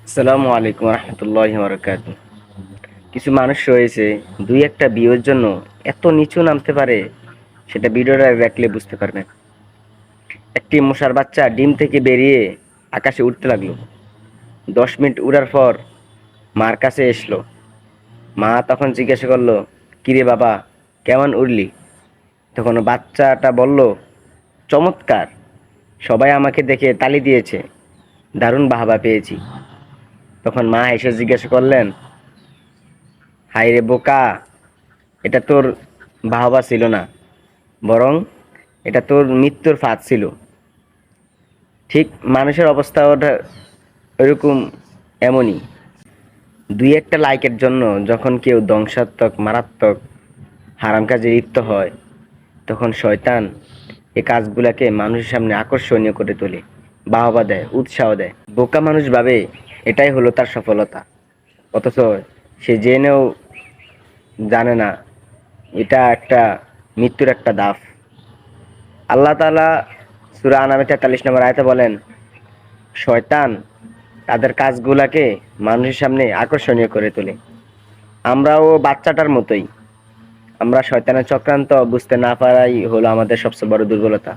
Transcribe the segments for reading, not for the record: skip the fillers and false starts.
আসসালামু আলাইকুম রহমতুল্লাহি বারাকাতুহু। কিছু মানুষ রয়েছে দুই একটা ভিউয়ের জন্য এত নিচু নামতে পারে, সেটা ভিডিওটা দেখলে বুঝতে পারবেন। একটি মশার বাচ্চা ডিম থেকে বেরিয়ে আকাশে উঠতে লাগলো। 10 মিনিট উড়ার পর মার কাছে এসলো। মা তখন জিজ্ঞাসা করলো, কিরে বাবা, কেমন উড়লি? তখন বাচ্চাটা বলল, চমৎকার, সবাই আমাকে দেখে তালি দিয়েছে, দারুণ বাহবা পেয়েছি। তখন মা এসে জিজ্ঞাসা করলেন, হায় রে বোকা, এটা তোর বাহবা ছিল না, বরং এটা তোর মৃত্যুর ফাঁদ ছিল। ঠিক মানুষের অবস্থা ওটা এরকম, এমনই। দুই একটা লাইকের জন্য যখন কেউ ধ্বংসাত্মক, মারাত্মক হারাম কাজে লিপ্ত হয়, তখন শয়তান এই কাজগুলাকে মানুষের সামনে আকর্ষণীয় করে তোলে, বাহবা দেয়, উৎসাহ দেয়। বোকা মানুষ ভাবে এটাই হলো তার সফলতা, অথচ সে জেনেও জানে না এটা একটা মৃত্যুর একটা দাফ। আল্লাহ তাআলা সূরা আনামে 43 নম্বর আয়াতে বলেন, শয়তান তাদের কাজগুলাকে মানুষের সামনে আকর্ষণীয় করে তোলে। আমরাও বাচ্চাটার মতোই, আমরা শয়তানের চক্রান্ত বুঝতে না পারাই হলো আমাদের সবচেয়ে বড় দুর্বলতা।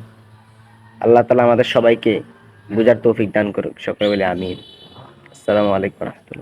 আল্লাহ তাআলা আমাদের সবাইকে বুঝার তৌফিক দান করুক। সকলে বলে আমিন। আসসালামু আলাইকুম রহমতুল্লাহ।